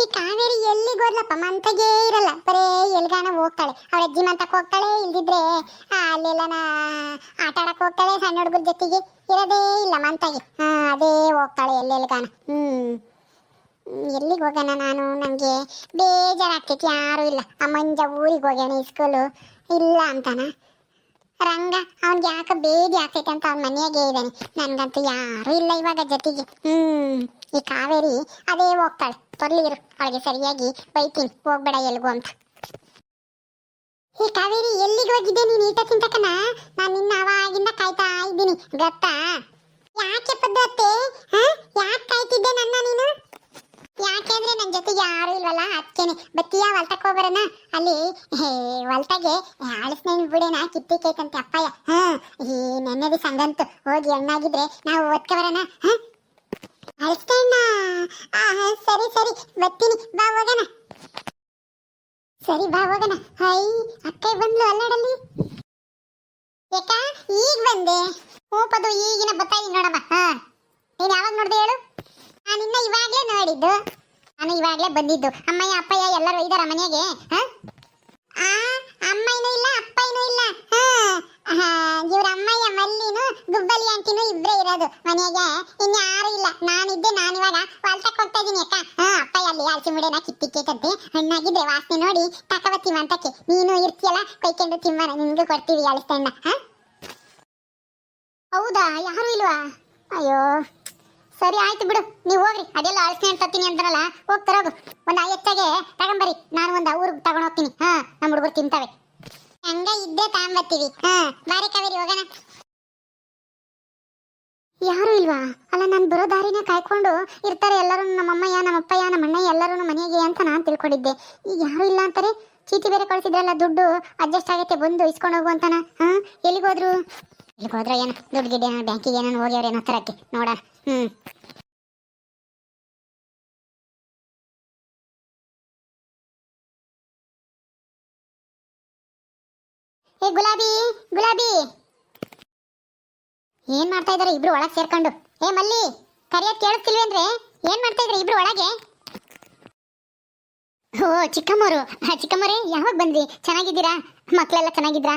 ಈ ಕಾವೇರಿ ಎಲ್ಲಿಗೆ ಹೋದ್ಲಪ್ಪ ಮಂತಗೆ ಇರಲ್ಲ, ಬರೇ ಎಲ್ಗಾನ ಹೋಗ್ತಾಳೆ. ಅವಳ ಅಜ್ಜಿ ಮಂತಕ್ಕೆ ಹೋಗ್ತಾಳೆ, ಇಲ್ದಿದ್ರೆ ಅಲ್ಲೆಲ್ಲನ ಆಟ ಆಡಕ್ ಹೋಗ್ತಾಳೆ ಸಣ್ಣ ಹುಡುಗರ ಜೊತೆಗೆ. ಇರೋದೇ ಇಲ್ಲ ಮಂತಗೆ, ಅದೇ ಹೋಗ್ತಾಳೆ ಎಲ್ಲೆಲ್ಗಾನ. ಎಲ್ಲಿಗೆ ಹೋಗೋಣ ನಾನು? ನನಗೆ ಬೇಜಾರಾಗ್ತೈತಿ, ಯಾರೂ ಇಲ್ಲ. ಆ ಮಂಜ ಊರಿಗೆ ಹೋಗ್ಯಾನ, ಸ್ಕೂಲು ಇಲ್ಲ ಅಂತಾನ. ರಂಗ ಅವ್ನಿಗೆ ಯಾಕೆ ಬೇದಿ ಆಗ್ತೈತೆ ಅಂತ ಅವ್ನ ಮನೆಯಾಗೆ ಇದ್ದಾನೆ. ನನ್ಗಂತೂ ಯಾರೂ ಇಲ್ಲ ಇವಾಗ ಜೊತೆಗೆ. ಈ ಕಾವೇರಿ ಅದೇ ಹೋಗ್ತಾಳೆ. ಬರ್ಲಿ ಇರು, ಅವಳಿಗೆ ಸರಿಯಾಗಿ ಬೈತೀನಿ, ಹೋಗ್ಬೇಡ ಎಲ್ಗು ಅಂತ. ಈ ಕಾವೇರಿ ಎಲ್ಲಿಗೆ ಹೋಗಿದ್ದೆ ನೀನು ಈಟ ತಿಂತಕನ? ನಾನು ನಿನ್ನ ಅವಾಗಿಂದ ಕಾಯ್ತಾ ಇದ್ದೀನಿ ಗೊತ್ತಾ? ಯಾಕೆ ಪದ್ಧತಿ? ಯಾಕೆ ಕಾಯ್ತಿದ್ದೆ ನನ್ನ ನೀನು? ಯಾಕೆಂದ್ರೆ ನನ್ನ ಜೊತೆ ಯಾರು ಇಲ್ವಲ್ಲ, ಅದಕ್ಕೇನೆ. ಬತ್ತೀಯ ಹೊಲ್ತಕ್ಕೆ ಹೋಗ್ಬರೋಣ? ಅಲ್ಲಿ ಹೊಲ್ತಾಗೆ ಅಳಸ್ನೇನು ಬಿಡೇನ ಕಿತ್ತಿಕೈತಂತೆ ಅಪ್ಪಯ್ಯ. ಈ ನೆನ್ನೆದಿ ಸಂಗಂತು ಹೋಗಿ ಹೆಣ್ಣಾಗಿದ್ರೆ ನಾವು ಓದ್ಕೊಬರೋಣ. ಅಳಸ್ನೇನ? ಸರಿ ಸರಿ ಬತ್ತೀನಿ, ಬಾ ಹೋಗೋಣ. ಸರಿ ಬಾ ಹೋಗೋಣ. ಹೈ ಅಕ್ಕ ಬಂದ್ಲು ಅಲ್ಲಾಡಲ್ಲಿ. ಯಾಕ ಈಗ ಬಂದೆ? ಹೂಪದು ಈಗಿನ ಬತ್ತಾಯಿ ನೋಡಮ್ಮ. ನೀನು ಯಾವಾಗ ನೋಡ್ದೆ ಹೇಳು? ನಾನು ಇನ್ನ ಇವಾಗ್ಲೇ ನೋಡಿದ್ದು. ನಾನು ಇವಾಗ್ಲೇ ಬಂದಿದ್ದು. ಅಮ್ಮಯ್ಯ ಅಪ್ಪಯ್ಯ ಎಲ್ಲರೂ ಇದಾರ ಮನೆಗೆ? ಅಮ್ಮಯ್ಯನೂ ಇಲ್ಲ ಅಪ್ಪಯ್ಯನೂ ಇಲ್ಲ. ಇವ್ರ ಅಮ್ಮಯ್ಯ ಮಲ್ಲಿನು ಗುಬ್ಬಲಿ ಆಂಟಿನೂ ಇಬ್ರೇ ಇರೋದು ಮನೆಗೆ, ಇನ್ಯಾರು ಇಲ್ಲ. ನಾನಿದ್ದೆ. ನಾನಿವಾಗ ಹೊಲ್ತಕ್ಕೆ ಹೋಗ್ತಾ ಇದೀನಿ ಅಕ್ಕ. ಅಪ್ಪಯ್ಯ ಅಲ್ಲಿ ಅಳಸಿ ಮುಡೇನ ಕಿತ್ತಿಕ್ಕೈತಂತೆ. ಹಣ್ಣಾಗಿದ್ರೆ ವಾಸನೆ ನೋಡಿ ತಕಬತ್ತೀವ ಅಂತಕ್ಕೆ. ನೀನು ಇರ್ತೀಯಲ್ಲ ಕೈಕೊಂಡು ತಿಮ್ಮನ, ನಿನ್ಗೂ ಕೊಡ್ತೀವಿ ಅಳಿಸ್ತಣ್ಣ. ಹೌದಾ? ಯಾರು ಇಲ್ವಾ? ಅಯ್ಯೋ ಸರಿ ಆಯ್ತು ಬಿಡು, ನೀವು ಹೋಗ್ರಿ. ಅದೆಲ್ಲ ಅಳಸನೆ ಅಂತ ತತ್ತೀನಿ ಅಂತಾರಲ್ಲ, ಹೋಗ್ತಾರೋಗು. ಒಂದು ಹೆಚ್ಚಾಗೆ ತಗೊಂಬರಿ, ನಾನು ಒಂದು ಊರಿಗೆ ತಗೊಂಡು ಹೋಗ್ತೀನಿ. ನಮ್ಮ ಹುಡುಗರು ತಿಂತಾವೆ. ಹಂಗ ಇದ್ದೇ ತಗೊಂಬರ್ತೀವಿ. ಬಾರಿ ಕಾವೇರಿ ಹೋಗೋಣ. ಯಾರು ಇಲ್ವಾ? ಅಲ್ಲ ನಾನು ಬರೋ ದಾರಿನ ಕಾಯ್ಕೊಂಡು ಇರ್ತಾರೆ ಎಲ್ಲರೂ. ನಮ್ಮಮ್ಮಯ್ಯ ನಮ್ಮಪ್ಪಯ್ಯ ನಮ್ಮಣ್ಣಯ್ಯ ಎಲ್ಲರೂ ಮನೆಗೆ ಅಂತ ನಾನು ತಿಳ್ಕೊಂಡಿದ್ದೆ. ಈಗ ಯಾರು ಇಲ್ಲ ಅಂತಾರೆ. ಚೀಟಿ ಬೇರೆ ಕಳಿಸಿದ್ರಲ್ಲ, ದುಡ್ಡು ಅಡ್ಜಸ್ಟ್ ಆಗೈತೆ ಬಂದು ಇಸ್ಕೊಂಡು ಹೋಗು ಅಂತಾನ. ಎಲ್ಲಿಗೋದ್ರು? ಇಲ್ಲಿಗೆ ಹೋದ್ರೆ ಏನು ದುಡ್ಡು ಗಿಡ್ಡ ಬ್ಯಾಂಕಿಗೆ ಏನೇನು ಹೋಗ್ಯವ್ರೇನೋ ತರಕ್ಕೆ ನೋಡ. ಏ ಗುಲಾಬಿ ಗುಲಾಬಿ, ಏನ್ ಮಾಡ್ತಾ ಇದಾರೆ ಇಬ್ರು ಒಳಗೆ ಸೇರ್ಕೊಂಡು? ಏ ಮಲ್ಲಿ, ಕರಿಯೋದ್ ಕೇಳಿಸ್ತಿಲ್ವೇಂದ್ರೆ? ಏನ್ ಮಾಡ್ತಾ ಇದ್ರಿ ಇಬ್ರು ಒಳಗೆ? ಓ ಚಿಕ್ಕಮ್ಮರು. ಚಿಕ್ಕಮ್ಮರೇ ಯಾವಾಗ ಬಂದ್ರಿ? ಚೆನ್ನಾಗಿದ್ದೀರಾ? ಮಕ್ಕಳೆಲ್ಲ ಚೆನ್ನಾಗಿದ್ರಾ?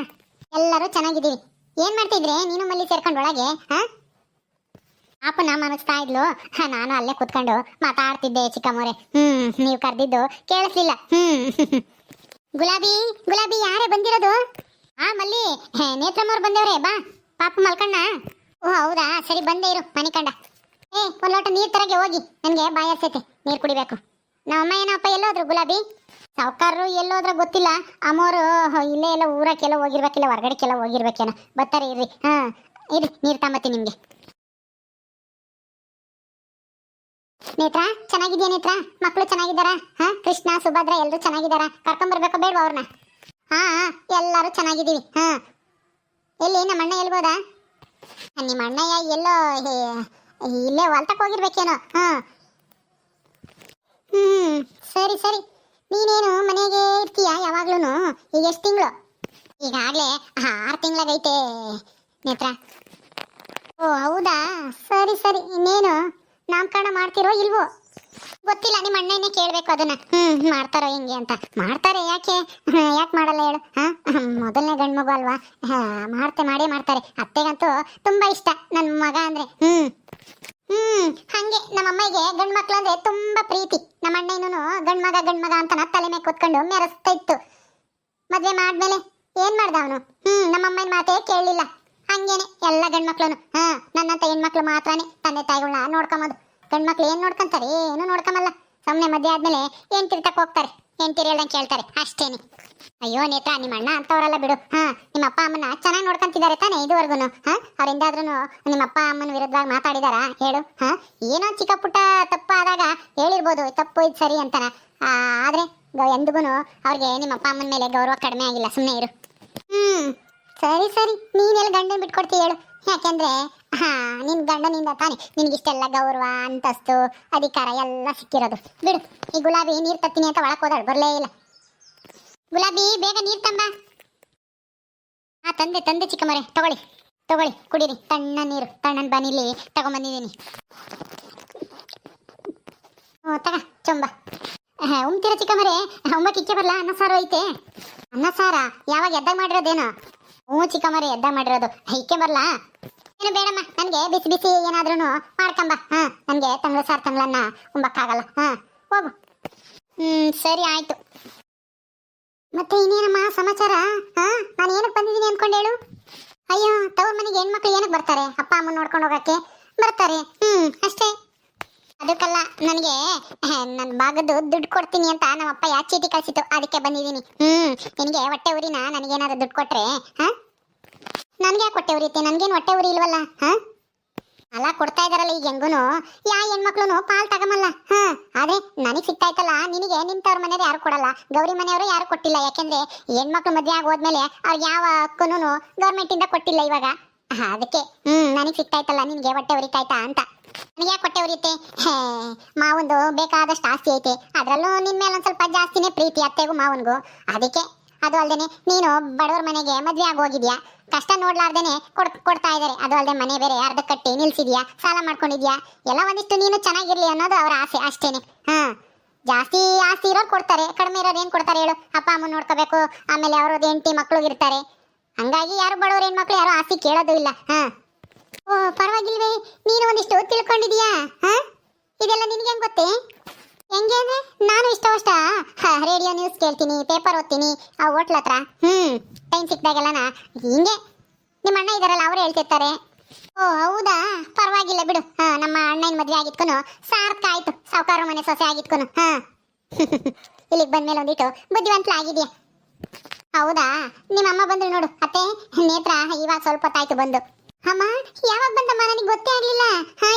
ಎಲ್ಲರೂ ಚೆನ್ನಾಗಿದ್ದೀವಿ. ಏನ್ ಮಾಡ್ತಾ ಇದ್ರೆ ನೀನು ಮಲ್ಲಿ ಸೇರ್ಕೊಂಡು ಒಳಗೆ? ಪಾಪನ ಮನಸ್ತಾ ಇದ್ಲು, ನಾನು ಅಲ್ಲೇ ಕುತ್ಕೊಂಡು ಮಾತಾಡ್ತಿದ್ದೆ ಚಿಕ್ಕಮ್ಮರೆ. ನೀವು ಕರೆದಿದ್ದು ಕೇಳಿಸ್ಲಿಲ್ಲ. ಗುಲಾಬಿ ಗುಲಾಬಿ, ಯಾರೇ ಬಂದಿರೋದು? ಮಲ್ಲಿ, ನೇತ್ರಮ್ಮವ್ರು ಬಂದೇವ್ರೆ. ಬಾ ಪಾಪ ಮಲ್ಕಣ್ಣ. ಓ ಹೌದಾ, ಸರಿ ಬಂದೇ ಇರು ಮನೆ ಕಂಡ. ಒಂದ್ ಲೋಟ ನೀರ್ ತರಗೆ ಹೋಗಿ, ನನಗೆ ಬಾಯರ್ಸೈತೆ, ನೀರ್ ಕುಡಿಬೇಕು. ನಮ್ಮಮ್ಮ ಏನಪ್ಪ ಎಲ್ಲೋದ್ರು? ಗುಲಾಬಿ ಸಾವುಕಾರರು ಎಲ್ಲೋದ್ರ ಗೊತ್ತಿಲ್ಲ. ಅಮ್ಮೋರು ಇಲ್ಲೇ ಎಲ್ಲ ಊರಕ್ಕೆಲ್ಲ ಹೋಗಿರ್ಬೇಕಿಲ್ಲ, ಹೊರಗಡೆಕ್ಕೆಲ್ಲ ಹೋಗಿರ್ಬೇಕೇನೋ. ಬರ್ತಾರೆ ಇರ್ರಿ. ಇರಿ, ನೀರ್ ತಾಂಬತ್ತೀನಿ ನಿಮ್ಗೆ. ನೇತ್ರ ಚೆನ್ನಾಗಿದ್ಯಾ? ನೇತ್ರ ಮಕ್ಕಳು ಚೆನ್ನಾಗಿದ್ದಾರಾ? ಕೃಷ್ಣ ಸುಭದ್ರ ಎಲ್ಲರೂ ಚೆನ್ನಾಗಿದ್ದಾರಾ? ಕರ್ಕೊಂಬರ್ಬೇಕೋ ಬೇಡವಾ ಅವ್ರನ್ನ? ಎಲ್ಲರೂ ಚೆನ್ನಾಗಿದ್ದೀವಿ. ಎಲ್ಲಿ ನಮ್ಮ ಅಣ್ಣ ಎಲ್ಬೋದಾ? ನಿಮ್ಮ ಅಣ್ಣಯ್ಯ ಎಲ್ಲೋ ಇಲ್ಲೇ ಹೊಲ್ತಕ್ಕೆ ಹೋಗಿರ್ಬೇಕೇನೋ. ಸರಿ ಸರಿ. ನೀನೇನು ಮನೆಗೆ ಇರ್ತೀಯ ಯಾವಾಗ್ಲೂ? ಈಗ ಎಷ್ಟು ತಿಂಗಳು? ಈಗಾಗಲೇ 6 ತಿಂಗಳಾಗೈತೆ ನೇತ್ರ. ಓ ಹೌದಾ, ಸರಿ ಸರಿ. ಇನ್ನೇನು ನಾಮಕರಣ ಮಾಡ್ತಿರೋ ಇಲ್ವೋ ಗೊತ್ತಿಲ್ಲ. ನಿಮ್ಮ ಅಣ್ಣನೇ ಕೇಳಬೇಕು ಅದನ್ನ. ಮಾಡ್ತಾರೋ ಹಿಂಗೆ ಅಂತ? ಮಾಡ್ತಾರೆ. ಯಾಕೆ ಮಾಡಲ್ಲ ಹೇಳು? ಮೊದಲನೇ ಗಂಡು ಮಗು ಅಲ್ವಾ? ಮಾಡೇ ಮಾಡ್ತಾರೆ. ಅತ್ತೆಗಂತೂ ತುಂಬಾ ಇಷ್ಟ ನನ್ನ ಮಗ ಅಂದ್ರೆ. ಹಂಗೆ ನಮ್ಮ ಅಮ್ಮಗೆ ಗಂಡು ಮಕ್ಳು ಅಂದ್ರೆ ತುಂಬಾ ಪ್ರೀತಿ. ನಮ್ಮ ಅಣ್ಣನೂ ಗಂಡು ಮಗ ಅಂತ ತಲೆ ಮೇಲೆ ಕೂತ್ಕೊಂಡು ಮೆರೆಸ್ತಾ ಇತ್ತು. ಮದ್ವೆ ಮಾಡ್ಮೇಲೆ ಏನ್ ಮಾಡ್ದ ಅವನು? ನಮ್ಮ ಅಮ್ಮನ ಮಾತೇ ಕೇಳಲಿಲ್ಲ. ಹಂಗೇನೆ ಎಲ್ಲ ಗಂಡು ಮಕ್ಳು. ನನ್ನಂತ ಹೆಣ್ಮಕ್ಳು ಮಾತ್ರನೇ ತಂದೆ ತಾಯಿಗಳನ್ನ ನೋಡ್ಕೊಂಬೋದು. ಗಂಡು ಮಕ್ಳು ಏನ್ ನೋಡ್ಕೊಂತಾರೆ? ಏನು ನೋಡ್ಕೊಂಬಲ್ಲ. ಸುಮ್ಮನೆ ಮದ್ವೆ ಆದ್ಮೇಲೆ ಹೆಂಡ್ತಿರ್ತಕ್ಕೆ ಹೋಗ್ತಾರೆ, ಹೆಂಡ್ತಿರು ಹೇಳ್ದಂಗೆ ಕೇಳ್ತಾರೆ ಅಷ್ಟೇನೆ. ಅಯ್ಯೋ ನೇತ್ರ, ನಿಮ್ಮ ಅಣ್ಣ ಅಂತವ್ರಲ್ಲ ಬಿಡು. ನಿಮ್ಮ ಅಪ್ಪ ಅಮ್ಮನ ಚೆನ್ನಾಗಿ ನೋಡ್ಕೊಂತಿದ್ದಾರೆ ತಾನೆ ಇದುವರೆಗೂ? ಅವ್ರಿಂದಾದ್ರೂ ನಿಮ್ಮ ಅಪ್ಪ ಅಮ್ಮನ ವಿರುದ್ಧವಾಗಿ ಮಾತಾಡಿದಾರ ಹೇಳು? ಏನೋ ಚಿಕ್ಕ ಪುಟ್ಟ ತಪ್ಪು ಆದಾಗ ಹೇಳಿರ್ಬೋದು, ತಪ್ಪು ಇದು ಸರಿ ಅಂತಾನ. ಆದ್ರೆ ಎಂದಿಗೂ ಅವ್ರಿಗೆ ನಿಮ್ಮ ಅಪ್ಪ ಅಮ್ಮನ ಮೇಲೆ ಗೌರವ ಕಡಿಮೆ ಆಗಿಲ್ಲ. ಸುಮ್ಮನೆ ಇರು. ಸರಿ ಸರಿ. ನೀನೆಲ್ಲ ಗಂಡನ್ ಬಿಟ್ಕೊಡ್ತೀಯ ಹೇಳು? ಯಾಕೆಂದ್ರೆ ನಿನ್ ಗಂಡನಿಂದ ತಾನೆ ನಿನ್ಗಿಷ್ಟೆಲ್ಲ ಗೌರವ ಅಂತಸ್ತು ಅಧಿಕಾರ ಎಲ್ಲ ಸಿಕ್ಕಿರೋದು. ಬಿಡು. ಈ ಗುಲಾಬಿ ನೀರ್ ತತ್ತೀನಿ ಅಂತ ಒಳಕ್ ಹೋದಾಳು, ಬರ್ಲೇ ಇಲ್ಲ. ಗುಲಾಬಿ ಬೇಗ ನೀರ್ ತಂಬ. ತಂದೆ ಚಿಕ್ಕಮ್ಮರೆ, ತಗೊಳ್ಳಿ ಕುಡೀರಿ. ತಣ್ಣ ನೀರು, ತಣ್ಣನ್ ಬಾನಿಲಿ ತಗೊಂಬಂದಿದ್ದೀನಿ. ತಗ ಚೊಂಬ. ಉಮ್ತೀರ ಚಿಕ್ಕಮ್ಮರೇ, ಉಂಬಕ್ಕಿಕ್ಕೆ ಬರಲ್ಲ? ಅನ್ನ ಸಾರು ಐತೆ. ಅನ್ನ ಸಾರ ಯಾವಾಗ ಎದ್ದಾಗ ಮಾಡಿರೋದೇನು? ಹ್ಞೂ ಚಿಕ್ಕಮ್ಮರೇ, ಎದ್ದಾಗ ಮಾಡಿರೋದು. ಇಕ್ಕೆ ಬರಲ್ಲ? ಏನು ಬೇಡಮ್ಮ, ನನಗೆ ಬಿಸಿ ಬಿಸಿ ಏನಾದ್ರೂ ಮಾಡ್ಕೊಂಬ. ನನಗೆ ತಂಗ್ಳು ಸಾರು ತಂಗ್ಳನ್ನ ಉಂಬಕ್ಕಾಗಲ್ಲ. ಹೋಗು. ಸರಿ ಆಯ್ತು. ಮತ್ತೆ ಇನ್ನೇನಮ್ಮ ಸಮಾಚಾರ? ನಾನು ಏನಕ್ಕೆ ಬಂದಿದ್ದೀನಿ ಅನ್ಕೊಂಡು ಹೇಳು. ಅಯ್ಯೋ, ತವ್ರ ಮನೆಗೆ ಹೆಣ್ಮಕ್ಳು ಏನಕ್ಕೆ ಬರ್ತಾರೆ? ಅಪ್ಪ ಅಮ್ಮನ ನೋಡ್ಕೊಂಡು ಹೋಗಕ್ಕೆ ಬರ್ತಾರೆ, ಅಷ್ಟೇ. ಅದಕ್ಕಲ್ಲ, ನನಗೆ ನನ್ನ ಭಾಗದ್ದು ದುಡ್ಡು ಕೊಡ್ತೀನಿ ಅಂತ ನಮ್ಮ ಅಪ್ಪ ಚೀಟಿ ಕಳಿಸಿತ್ತು, ಅದಕ್ಕೆ ಬಂದಿದ್ದೀನಿ. ನಿನಗೆ ಹೊಟ್ಟೆ ಉರಿನ? ನನಗೇನಾದ್ರು ದುಡ್ಡು ಕೊಟ್ರೆ ನನಗೆ ಯಾಕೆ ಹೊಟ್ಟೆ ಉರಿಯುತ್ತೆ? ನನಗೇನು ಹೊಟ್ಟೆ ಉರಿ ಇಲ್ವಲ್ಲ. ಅಲ್ಲ, ಕೊಡ್ತಾ ಇದಾರಲ್ಲ ಈಗ ಹೆಂಗುನು, ಹೆಣ್ಮಕ್ಳು ಪಾಲ್ ತಗಮಲ್ಲ. ಅದೇ ನನಗೆ ಸಿಗ್ತಾ ಇತ್ತಲ್ಲ, ನಿನಗೆ ನಿಂತವ್ರ ಮನೆಯವ್ರು ಯಾರು ಕೊಡಲ್ಲ, ಗೌರಿ ಮನೆಯವರು ಯಾರು ಕೊಟ್ಟಿಲ್ಲ. ಯಾಕೆಂದ್ರೆ ಹೆಣ್ಮಕ್ಳು ಮದುವೆ ಆಗಿ ಹೋದ್ಮೇಲೆ ಅವ್ರಿಗೆ ಯಾವ ಹಕ್ಕುನು ಗೌರ್ಮೆಂಟ್ ಇಂದ ಕೊಟ್ಟಿಲ್ಲ ಇವಾಗ. ಅದಕ್ಕೆ ನನಗೆ ಸಿಗ್ತಾ ಇತ್ತಲ್ಲ, ನಿನ್ಗೆ ಹೊಟ್ಟೆ ಉರಿತಾಯ್ತಾ ಅಂತ. ನನಗೆ ಯಾಕೆ ಹೊಟ್ಟೆ ಉರಿಯುತ್ತೆ? ಮಾವಂದು ಬೇಕಾದಷ್ಟು ಆಸ್ತಿ ಐತೆ, ಅದ್ರಲ್ಲೂ ನಿನ್ ಮೇಲೆ ಒಂದ್ ಸ್ವಲ್ಪ ಜಾಸ್ತಿನೇ ಪ್ರೀತಿ ಅತ್ತೆಗೂ ಮಾವನ್ಗೂ. ಅದಕ್ಕೆ ಅದು ಅಲ್ದೇನೆ ನೀನು ಬಡವ್ರ ಮನೆಗೆ ಮದ್ವೆ ಆಗಿ ಹೋಗಿದ್ಯಾ, ಕಷ್ಟ ನೋಡ್ಲಾರ್ದೇನೆ ಕೊಡ್ತಾ ಇದಾರೆ. ಅದು ಅಲ್ಲದೆ ಮನೆ ಬೇರೆ ಅರ್ಧ ಕಟ್ಟಿ ನಿಲ್ಸಿದ್ಯಾ, ಸಾಲ ಮಾಡ್ಕೊಂಡಿದ್ಯಾ, ಎಲ್ಲ ಒಂದಿಷ್ಟು ನೀನು ಚೆನ್ನಾಗಿರ್ಲಿ ಅನ್ನೋದು ಅವ್ರ ಆಸೆ ಅಷ್ಟೇನೆ. ಜಾಸ್ತಿ ಆಸ್ತಿ ಇರೋರು ಕೊಡ್ತಾರೆ, ಕಡಿಮೆ ಇರೋರು ಏನ್ ಕೊಡ್ತಾರೆ ಹೇಳು? ಅಪ್ಪ ಅಮ್ಮ ನೋಡ್ಕೋಬೇಕು, ಆಮೇಲೆ ಅವ್ರದ್ದು ಹೆಂಡತಿ ಮಕ್ಳು ಇರ್ತಾರೆ. ಹಂಗಾಗಿ ಯಾರು ಬಡವ್ರ ಹೆಣ್ಮಕ್ಳು ಯಾರು ಆಸ್ತಿ ಕೇಳೋದು ಇಲ್ಲ. ಓ ಪರವಾಗಿಲ್ವೇ, ನೀನು ಒಂದಿಷ್ಟು ತಿಳ್ಕೊಂಡಿದ್ಯಾ? ಇದೆಲ್ಲ ನಿನ್ಗೆ ಹೆಂಗ್ ಗೊತ್ತೇ? ಹೆಂಗೆ ಅಂದ್ರೆ ನಾನು ಇಷ್ಟವಷ್ಟ ರೇಡಿಯೋ ನ್ಯೂಸ್ ಕೇಳ್ತೀನಿ, ಪೇಪರ್ ಓದ್ತೀನಿ ಆ ಹೋಟ್ಲ ಹತ್ರ. ಟೈಮ್ ಸಿಕ್ದಾಗೆಲ್ಲನ ಹಿಂಗೆ ನಿಮ್ಮ ಅಣ್ಣ ಇದಾರಲ್ಲ ಅವ್ರು ಹೇಳ್ತಿರ್ತಾರೆ. ಓ ಹೌದಾ, ಪರವಾಗಿಲ್ಲ ಬಿಡು. ನಮ್ಮ ಅಣ್ಣನ ಮದ್ವೆ ಆಗಿದ್ಕೂನು ಸಾರ್ಥಕ ಆಯ್ತು, ಸಾವುಕಾರ ಮನೆ ಸೊಸೆ ಆಗಿದ್ಕೂನು. ಇಲ್ಲಿಗೆ ಬಂದ್ಮೇಲೆ ಒಂದಿಟ್ಟು ಬುದ್ಧಿವಂತಲ ಆಗಿದ್ಯಾ. ಹೌದಾ, ನಿಮ್ಮ ಅಮ್ಮ ಬಂದ್ರು ನೋಡು, ಅತ್ತೆ ನೇತ್ರ ಇವಾಗ ಸ್ವಲ್ಪ ಹೊತ್ತಾಯ್ತು ಬಂದು. ಅಮ್ಮ ಯಾವಾಗ ಬಂದಮ್ಮ? ನನಗೆ ಗೊತ್ತೇ ಆಗ್ಲಿಲ್ಲ.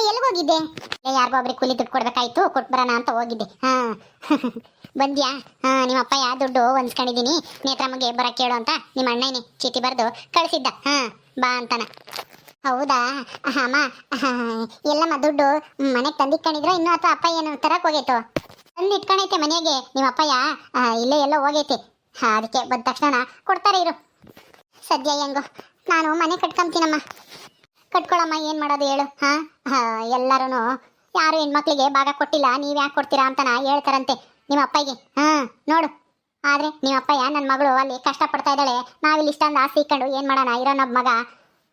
ಎಲ್ಲಿಗೋಗಿದ್ದೆ? ಯಾರಿಗೋ ಒಬ್ರಿಗೆ ಕೂಲಿ ದುಡ್ಡು ಕೊಡ್ಬೇಕಾಯ್ತು, ಕೊಟ್ಬರೋಣ ಅಂತ ಹೋಗಿದ್ದೆ. ಬಂದ್ಯಾ? ನಿಮ್ಮ ಅಪ್ಪಯ್ಯ ದುಡ್ಡು ಹೊಂದ್ಸ್ಕೊಂಡಿದ್ದೀನಿ, ನೇತ್ರಮ್ಮಗೆ ಬರಕ್ಕೆ ಕೇಳು ಅಂತ ನಿಮ್ಮ ಅಣ್ಣನೇ ಚೀಟಿ ಬರೆದು ಕಳಿಸಿದ್ದ. ಬಾ ಅಂತಾನ. ಹೌದಾ ಅಮ್ಮ, ಎಲ್ಲಮ್ಮ ದುಡ್ಡು ಮನೆಗೆ ತಂದಿಟ್ಕೊಂಡಿದ್ರ ಇನ್ನು ಅಥವಾ ಅಪ್ಪ ಏನು ತರಕ್ ಹೋಗೈತು? ತಂದು ಇಟ್ಕೊಂಡೈತೆ ಮನೆಗೆ ನಿಮ್ಮ ಅಪ್ಪಯ್ಯ, ಇಲ್ಲೇ ಎಲ್ಲೋ ಹೋಗೈತೆ. ಅದಕ್ಕೆ ಬಂದ ತಕ್ಷಣ ಕೊಡ್ತಾರೆ ಇರು. ಸದ್ಯ ಹೆಂಗೋ ನಾನು ಮನೆ ಕಟ್ಕೊಂತೀನಮ್ಮ. ಕಟ್ಕೊಳಮ್ಮ, ಏನ್ ಮಾಡೋದು ಹೇಳು? ಎಲ್ಲರೂ ಯಾರು ಹೆಣ್ಮಕ್ಳಿಗೆ ಭಾಗ ಕೊಟ್ಟಿಲ್ಲ, ನೀವ್ ಯಾಕೆ ಕೊಡ್ತೀರಾ ಅಂತನ ಹೇಳ್ತಾರಂತೆ ನಿಮ್ಮ ಅಪ್ಪಯ್ಯಗೆ. ನೋಡು, ಆದ್ರೆ ನಿಮ್ಮ ಅಪ್ಪಯ್ಯ ನನ್ನ ಮಗಳು ಅಲ್ಲಿ ಕಷ್ಟ ಪಡ್ತಾ ಇದ್ದಾಳೆ, ನಾವಿಲ್ಲಿ ಇಷ್ಟೊಂದು ಆಸ್ತಿ ಇಕ್ಕೊಂಡು ಏನ್ ಮಾಡೋಣ? ಇರೋನೊಬ್ಬ ಮಗ,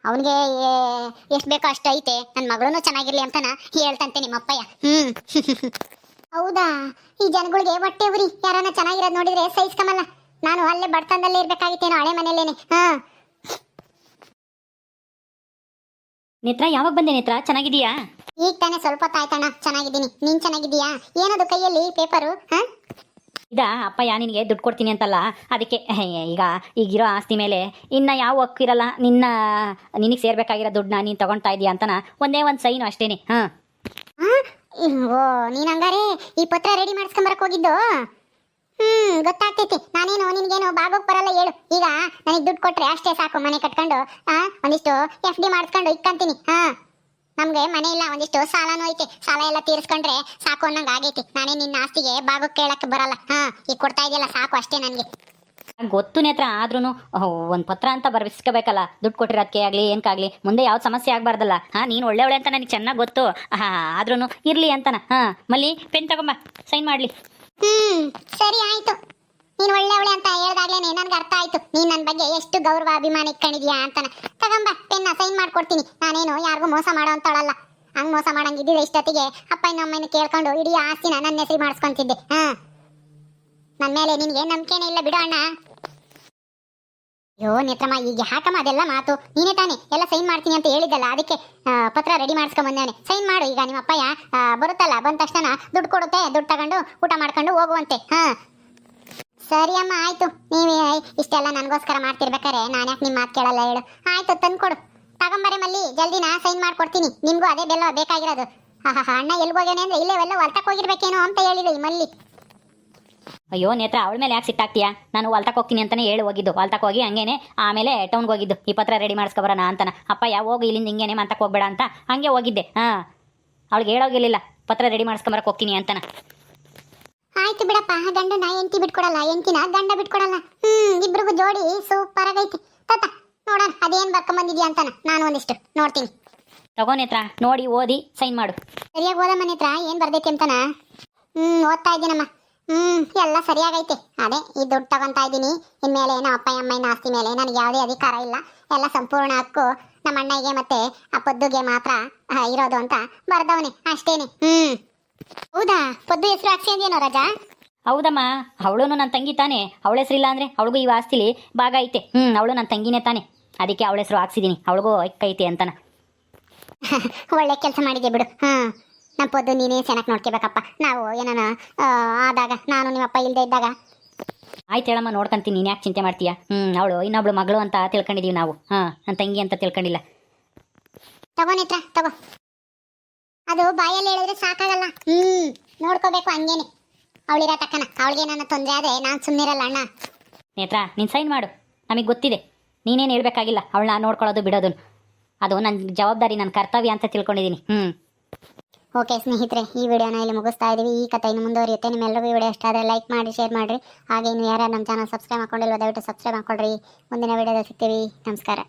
ಅವನಿಗೆ ಎಷ್ಟು ಬೇಕೋ ಅಷ್ಟು ಐತೆ, ನನ್ನ ಮಗಳೂ ಚೆನ್ನಾಗಿರ್ಲಿ ಅಂತನ ಹೇಳ್ತಂತೆ ನಿಮ್ಮ ಅಪ್ಪಯ್ಯ. ಹೌದಾ, ಈ ಜನಗಳಿಗೆ ಹೊಟ್ಟೆ ಉರಿ ಯಾರನ್ನ ಚೆನ್ನಾಗಿರೋದು ನೋಡಿದ್ರೆ ಸಹಿಸ್ಕಮಲ್ಲ. ನಾನು ಅಲ್ಲೇ ಬಡತನದಲ್ಲೇ ಇರ್ಬೇಕಾಗಿತ್ತೇನೋ, ಹಳೆ ಮನೇಲೇನೆ. ನೇತ್ರ, ಯಾವಾಗ ಬಂದೆ ನೇತ್ರ? ಚೆನ್ನಾಗಿದೀಯಾ? ಈಗ ತಾನೇ ಸ್ವಲ್ಪ ತಾಯ್ತಣ್ಣ, ಚೆನ್ನಾಗಿದ್ದೀನಿ. ನೀನ್ ಚೆನ್ನಾಗಿದೀಯಾ? ಏನದು ಕೈಯಲ್ಲಿ ಪೇಪರು? ಇದಾ ಅಪ್ಪಯ್ಯ ನಿನಗೆ ದುಡ್ಡು ಕೊಡ್ತೀನಿ ಅಂತಲ್ಲ, ಅದಕ್ಕೆ ಈಗಿರೋ ಆಸ್ತಿ ಮೇಲೆ ಇನ್ನು ಯಾವ ಹಕ್ಕು ಇರಲ್ಲ, ನಿನಗೆ ಸೇರ್ಬೇಕಾಗಿರೋ ದುಡ್ಡನ್ನ ನೀನು ತಗೊಳ್ತಾ ಇದೀಯ ಅಂತನ ಒಂದೇ ಒಂದು ಸೈನು ಅಷ್ಟೇನೆ. ಓ ನೀನ್ ಹಂಗಾರೆ ಈ ಪತ್ರ ರೆಡಿ ಮಾಡಿಸ್ಕೊಂಬರಕ್ ಹೋಗಿದ್ದು? ಗೊತ್ತಾಗ್ತೈತಿ. ನಾನೇನು ನಿನ್ಗೇನು ಬಾಗೋಗ್ ಬರಲ್ಲ ಹೇಳು. ಈಗ ನನಗೆ ದುಡ್ಡು ಕೊಟ್ರೆ ಅಷ್ಟೇ ಸಾಕು, ಮನೆ ಕಟ್ಕೊಂಡು ಒಂದಿಷ್ಟು FD ಮಾಡಿಸ್ಕೊಂಡು ಇಕ್ಕಂತೀನಿ. ನಮ್ಗೆ ಮನೆ ಇಲ್ಲ, ಒಂದಿಷ್ಟು ಸಾಲನೂ ಐತೆ, ಸಾಲ ಎಲ್ಲ ತೀರಿಸ್ಕೊಂಡ್ರೆ ಸಾಕು ಅನ್ನಂಗ ಆಗೈತಿ. ನಾನೇ ನಿನ್ನ ಆಸ್ತಿಗೆ ಬಾಗೋಗ್ ಕೇಳಕ್ಕೆ ಬರಲ್ಲ. ಈಗ ಕೊಡ್ತಾ ಇದೆಯಲ್ಲ ಸಾಕು ಅಷ್ಟೇ ನನಗೆ. ಗೊತ್ತು ನೇತ್ರ, ಆದ್ರೂ ಒಂದು ಪತ್ರ ಅಂತ ಬರ್ಬಿಸ್ಕೋಬೇಕಲ್ಲ, ದುಡ್ಡು ಕೊಟ್ಟಿರೋದಕ್ಕೆ ಆಗಲಿ ಏನಕ್ಕಾಗಲಿ ಮುಂದೆ ಯಾವ್ದು ಸಮಸ್ಯೆ ಆಗಬಾರ್ದಲ್ಲ. ನೀನು ಒಳ್ಳೆ ಅಂತ ನನಗೆ ಚೆನ್ನಾಗಿ ಗೊತ್ತು. ಆದ್ರೂ ಇರಲಿ ಅಂತನ. ಮಲ್ಲಿ ಪೆನ್ ತಗೊಂಬ, ಸೈನ್ ಮಾಡಲಿ. ಸರಿ ಆಯ್ತು. ನೀನ್ ಒಳ್ಳೆ ಅಂತ ಹೇಳ್ದಾಗ್ಲೇನೆ ನನ್ಗೆ ಅರ್ಥ ಆಯ್ತು, ನೀನ್ ನನ್ನ ಬಗ್ಗೆ ಎಷ್ಟು ಗೌರವ ಅಭಿಮಾನ ಇಟ್ಕೊಂಡಿದ್ಯಾ ಅಂತನ. ತಗೊಂಬ ಪೆನ್ನ, ಸೈನ್ ಮಾಡ್ಕೊಡ್ತೀನಿ. ನಾನೇನು ಯಾರಿಗೂ ಮೋಸ ಮಾಡೋ ಅಂತಳಲ್ಲ. ಹಂಗ್ ಮೋಸ ಮಾಡಂಗಿದ್ದಿದ್ರೆ ಇಷ್ಟೊತ್ತಿಗೆ ಅಪ್ಪ ಇನ್ನೊಮ್ಮನ ಕೇಳ್ಕೊಂಡು ಇಡೀ ಆಸ್ತಿನ ನನ್ನ ಹೆಸರು ಮಾಡಿಸ್ಕೊಂತಿದ್ದೆ. ನನ್ನ ಮೇಲೆ ನಿನ್ಗೆ ನಂಬಿಕೆನೇ ಇಲ್ಲ ಬಿಡು ಅಣ್ಣ. ಅಯ್ಯೋ ನೇತ್ರಮ್ಮ, ಈಗ ಹಾಕಮ್ಮ ಅದೆಲ್ಲ ಮಾತು. ನೀನೇ ತಾನೇ ಎಲ್ಲ ಸೈನ್ ಮಾಡ್ತೀನಿ ಅಂತ ಹೇಳಿದ್ದಲ್ಲ, ಅದಕ್ಕೆ ಪತ್ರ ರೆಡಿ ಮಾಡಿಸ್ಕೊಂಡ್ ಬಂದೇನೆ. ಸೈನ್ ಮಾಡು. ಈಗ ನಿಮ್ಮ ಅಪ್ಪಯ್ಯ ಬರುತ್ತಲ್ಲ, ಬಂದ ತಕ್ಷಣ ದುಡ್ಡು ಕೊಡುತ್ತೆ, ದುಡ್ಡು ತಗೊಂಡು ಊಟ ಮಾಡ್ಕೊಂಡು ಹೋಗುವಂತೆ. ಸರಿ ಅಮ್ಮ ಆಯ್ತು. ನೀವು ಇಷ್ಟೆಲ್ಲ ನನಗೋಸ್ಕರ ಮಾಡ್ತಿರ್ಬೇಕಾರೆ ನಾನು ಯಾಕೆ ನಿಮ್ಮ ಮಾತು ಕೇಳಲ್ಲ ಹೇಳು? ಆಯ್ತು, ತಂದ್ಕೊಡು. ತಗೊಂಬರೆ ಮಲ್ಲಿ, ಜಲ್ದಿನ ಸೈನ್ ಮಾಡ್ಕೊಡ್ತೀನಿ. ನಿಮ್ಗೂ ಅದೇ ಬೆಲ್ಲ ಬೇಕಾಗಿರೋದು. ಅಣ್ಣ ಎಲ್ಗೋಗ್ಯಾನೆ ಅಂದ್ರೆ ಇಲ್ಲೇ ಎಲ್ಲ ಹೊಲ್ತಕ್ಕೆ ಹೋಗಿರ್ಬೇಕೇನೋ ಅಂತ ಹೇಳಿದೆ ಈ ಮಲ್ಲಿ. ಅಯ್ಯೋ ನೇತ್ರ, ಅವಳ ಮೇಲೆ ಯಾಕೆ ಸಿಟ್ಟಾಗ್ತೀಯಾ? ನಾನು ಹೊಲ್ತಕ್ಕೆ ಹೋಗ್ತೀನಿ ಅಂತಲೇ ಹೇಳಿ ಹೋಗಿದ್ದು. ಹೊಲ್ತಕ್ಕೆ ಹೋಗಿ ಹಂಗೇನೆ ಆಮೇಲೆ ಟೌನ್ಗೆ ಹೋಗಿದ್ದು, ಈ ಪತ್ರ ರೆಡಿ ಮಾಡಿಸ್ಕೊಬರೋಣ ಅಂತನ. ಅಪ್ಪ ಹೋಗಿ ಇಲ್ಲಿಂದ ಹಿಂಗೇನೆ ಮಂತಕ್ಕೆ ಹೋಗ್ಬೇಡ ಅಂತ ಹಂಗೆ ಹೋಗಿದ್ದೆ. ಅವಳಿಗೆ ಹೇಳೋಗಿರ್ಲಿಲ್ಲ ಪತ್ರ ರೆಡಿ ಮಾಡಿಸ್ಕೊಂಬರಕ್ಕೆ ಹೋಗ್ತೀನಿ ಅಂತನ. ಆಯ್ತು ಬಿಡಪ್ಪ, ಗಂಡನ ಎಂಟಿ ಬಿಟ್ಕೊಡಲ್ಲ, ಎಂಟಿನ ಗಂಡ ಬಿಟ್ಕೊಡಲ್ಲ. ಇಬ್ರಿಗೂ ಜೋಡಿ ಸೂಪರ್ ಆಗೈತಿ. ತತ್ತ ನೋಡೋಣ ಅದೇನ್ ಬರ್ಕೊಂಬಂದಿದ್ಯಾ ಅಂತನ, ನಾನು ಒಂದಿಷ್ಟು ನೋಡ್ತೀನಿ. ತಗೋ ನೇತ್ರ, ನೋಡಿ ಓದಿ ಸೈನ್ ಮಾಡು. ಸರಿಯಾಗಿ ಓದಮ್ಮ ನೇತ್ರ, ಏನ್ ಬರ್ದೈತಿ ಅಂತನ. ಓದ್ತಾ ಇದ್ದೀನಮ್ಮ. ಎಲ್ಲ ಸರಿಯಾಗೈತೆ. ಅದೇ ಈ ದುಡ್ಡು ತಗೊಂತಾ ಇದ್ದೀನಿ. ಇನ್ಮೇಲೆ ನಮ್ಮ ಅಪ್ಪ ಅಮ್ಮನ ಆಸ್ತಿ ಮೇಲೆ ನನಗೆ ಯಾವುದೇ ಅಧಿಕಾರ ಇಲ್ಲ. ಎಲ್ಲ ಸಂಪೂರ್ಣ ಹಕ್ಕು ನಮ್ಮ ಅಣ್ಣಗೆ ಮತ್ತೆ ಆ ಪದ್ದುಗೆ ಮಾತ್ರ ಇರೋದು ಅಂತ ಬರ್ದವನೆ ಅಷ್ಟೇನೆ. ಹೌದಾ, ಪದ್ದು ಹೆಸರು ಹಾಕ್ಸಿದೇನೋ ರಜಾ? ಹೌದಮ್ಮ, ಅವಳು ನನ್ನ ತಂಗಿ ತಾನೆ. ಅವಳ ಹೆಸರಿಲ್ಲ ಅಂದರೆ ಅವಳಿಗೂ ಈ ಆಸ್ತಿಲಿ ಭಾಗ ಐತೆ. ಅವಳು ನನ್ನ ತಂಗಿನೇ ತಾನೆ, ಅದಕ್ಕೆ ಅವಳ ಹೆಸರು ಹಾಕ್ಸಿದ್ದೀನಿ. ಅವಳಿಗೂ ಐತೆ ಅಂತನ. ಒಳ್ಳೆ ಕೆಲಸ ಮಾಡಿದೆ ಬಿಡು. ನಮ್ಮ ಪದ್ದು ನೀನೇ ಚೆನ್ನಾಗಿ ನೋಡ್ಕೋಬೇಕಪ್ಪ. ನಾವು ಏನಾನ ಆದಾಗ, ನಾನು ನಿಮ್ಮಪ್ಪ ಇಲ್ಲದೆ ಇದ್ದಾಗ. ಆಯ್ತು ಹೇಳಮ್ಮ, ನೋಡ್ಕೊಂತೀನಿ. ನೀನು ಯಾಕೆ ಚಿಂತೆ ಮಾಡ್ತೀಯಾ? ಅವಳು ಇನ್ನೊಬ್ಳು ಮಗಳು ಅಂತ ತಿಳ್ಕೊಂಡಿದ್ದೀವಿ ನಾವು. ನನ್ನ ತಂಗಿ ಅಂತ ತಿಳ್ಕೊಂಡಿಲ್ಲ. ತಗೋ ನೇತ್ರ, ತಗೋ. ಅದು ಬಾಯಲ್ಲಿ ಹೇಳಿದ್ರೆ ಸಾಕಾಗಲ್ಲ. ನೋಡ್ಕೋಬೇಕು ಹಂಗೇನೆ. ಅವಳಿರೋ ತಕ್ಕನ ಅವಳಿಗೆ ನನ್ನ ತೊಂದರೆ ಆದರೆ ನಾನು ಸುಮ್ಮನಿರಲ್ಲ ಅಣ್ಣ. ನೇತ್ರ, ನೀನು ಸೈನ್ ಮಾಡು. ನಮಗೆ ಗೊತ್ತಿದೆ, ನೀನೇನು ಹೇಳ್ಬೇಕಾಗಿಲ್ಲ. ಅವಳನ್ನ ನೋಡ್ಕೊಳ್ಳೋದು ಬಿಡೋದು ಅದು ನನ್ನ ಜವಾಬ್ದಾರಿ, ನನ್ನ ಕರ್ತವ್ಯ ಅಂತ ತಿಳ್ಕೊಂಡಿದ್ದೀನಿ. ಓಕೆ ಸ್ನೇಹಿತರೆ, ಈ ವಿಡಿಯೋನ ಇಲ್ಲಿ ಮುಗಿಸ್ತಾ ಇದ್ದೀವಿ. ಈ ಕಥೆ ಇನ್ನು ಮುಂದುವರಿಯುತ್ತೆ. ನಿಮ್ಮೆಲ್ಲರಿಗೂ ಈ ವಿಡಿಯೋ ಇಷ್ಟ ಆದರೆ ಲೈಕ್ ಮಾಡಿ, ಶೇರ್ ಮಾಡಿರಿ. ಹಾಗೆ ಇನ್ನು ಯಾರು ನಮ್ಮ ಚಾನಲ್ ಸಬ್ಸ್ಕ್ರೈಬ್ ಮಾಡ್ಕೊಂಡಿಲ್ವ ದಯವಿಟ್ಟು ಸಬ್ಸ್ಕ್ರೈಬ್ ಮಾಡ್ಕೊಳ್ರಿ. ಮುಂದಿನ ವಿಡಿಯೋದಲ್ಲಿ ಸಿಗ್ತೀವಿ. ನಮಸ್ಕಾರ.